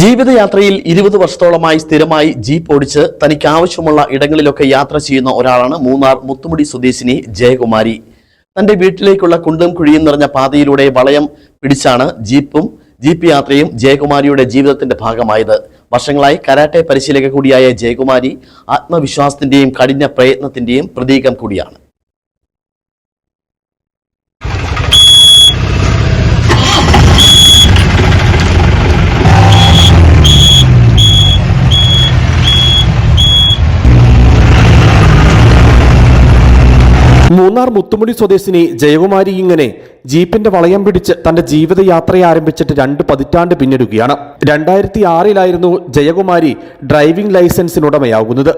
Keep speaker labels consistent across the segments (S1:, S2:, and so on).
S1: ജീവിതയാത്രയിൽ 20 വർഷത്തോളമായി സ്ഥിരമായി ജീപ്പ് ഓടിച്ച് തനിക്ക് ആവശ്യമുള്ള ഇടങ്ങളിലൊക്കെ യാത്ര ചെയ്യുന്ന ഒരാളാണ് മൂന്നാർ മുത്തുമുടി സ്വദേശിനി ജയകുമാരി. തന്റെ വീട്ടിലേക്കുള്ള കുണ്ടും കുഴിയും നിറഞ്ഞ പാതയിലൂടെ വളയം പിടിച്ചാണ് ജീപ്പ് യാത്രയും ജയകുമാരിയുടെ ജീവിതത്തിന്റെ ഭാഗമായത്. വർഷങ്ങളായി കരാട്ടെ പരിശീലക കൂടിയായ ജയകുമാരി ആത്മവിശ്വാസത്തിന്റെയും കഠിന പ്രയത്നത്തിന്റെയും പ്രതീകം കൂടിയാണ്. മൂന്നാർ മുത്തുമുടി സ്വദേശിനി ജയകുമാരി ഇങ്ങനെ ജീപ്പിന്റെ വളയം പിടിച്ച് തന്റെ ജീവിതയാത്രയെ ആരംഭിച്ചിട്ട് 2 പതിറ്റാണ്ട് പിന്നിടുകയാണ്. 2006 ജയകുമാരി ഡ്രൈവിംഗ് ലൈസൻസിനുടമയാകുന്നത്.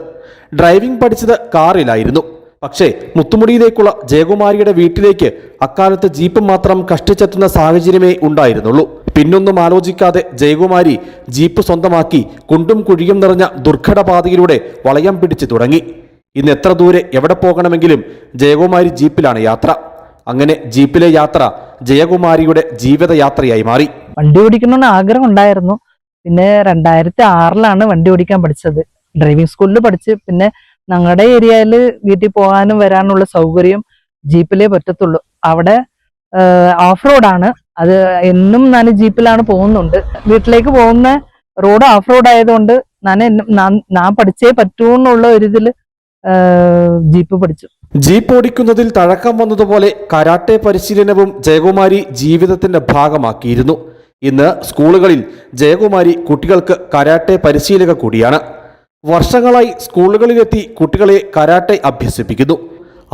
S1: ഡ്രൈവിംഗ് പഠിച്ചത് കാറിലായിരുന്നു. പക്ഷേ മുത്തുമുടിയിലേക്കുള്ള ജയകുമാരിയുടെ വീട്ടിലേക്ക് അക്കാലത്ത് ജീപ്പ് മാത്രം കഷ്ടിച്ചെത്തുന്ന സാഹചര്യമേ ഉണ്ടായിരുന്നുള്ളൂ. പിന്നൊന്നും ആലോചിക്കാതെ ജയകുമാരി ജീപ്പ് സ്വന്തമാക്കി കുണ്ടും കുഴിയും നിറഞ്ഞ ദുർഘട പാതയിലൂടെ വളയം പിടിച്ചു തുടങ്ങി. ഇന്ന് എത്ര ദൂരെ എവിടെ പോകണമെങ്കിലും ജയകുമാരി ജീപ്പിലാണ് യാത്ര. അങ്ങനെ ജീപ്പിലെ യാത്ര ജയകുമാരിയുടെ ജീവിതയാത്രയായി മാറി.
S2: വണ്ടി ഓടിക്കണമെന്ന് ആഗ്രഹം ഉണ്ടായിരുന്നു. പിന്നെ 2006 വണ്ടി ഓടിക്കാൻ പഠിച്ചത്. ഡ്രൈവിംഗ് സ്കൂളിൽ പഠിച്ച് പിന്നെ ഞങ്ങളുടെ ഏരിയയിൽ വീട്ടിൽ പോകാനും വരാനുള്ള സൗകര്യം ജീപ്പിലേ പറ്റത്തുള്ളൂ. അവിടെ ഓഫ് റോഡാണ്. അത് എന്നും ഞാൻ ജീപ്പിലാണ് പോകുന്നുണ്ട്. വീട്ടിലേക്ക് പോകുന്ന റോഡ് ഓഫ് റോഡ് ആയതുകൊണ്ട് ഞാൻ പഠിച്ചേ പറ്റൂ എന്നുള്ള ഒരിതിൽ ജീപ്പ് പഠിച്ചു.
S1: ജീപ്പ് ഓടിക്കുന്നതിൽ തഴക്കം വന്നതുപോലെ കരാട്ടെ പരിശീലനവും ജയകുമാരി ജീവിതത്തിന്റെ ഭാഗമാക്കിയിരുന്നു. ഇന്ന് സ്കൂളുകളിൽ ജയകുമാരി കുട്ടികൾക്ക് കരാട്ടെ പരിശീലക കൂടിയാണ്. വർഷങ്ങളായി സ്കൂളുകളിലെത്തി കുട്ടികളെ കരാട്ടെ അഭ്യസിപ്പിക്കുന്നു.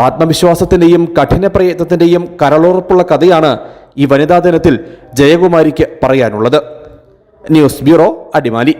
S1: ആത്മവിശ്വാസത്തിന്റെയും കഠിന പ്രയത്നത്തിന്റെയും കരളുറപ്പുള്ള കഥയാണ് ഈ വനിതാ ദിനത്തിൽ ജയകുമാരിക്ക് പറയാനുള്ളത്. News bureau, Adimali.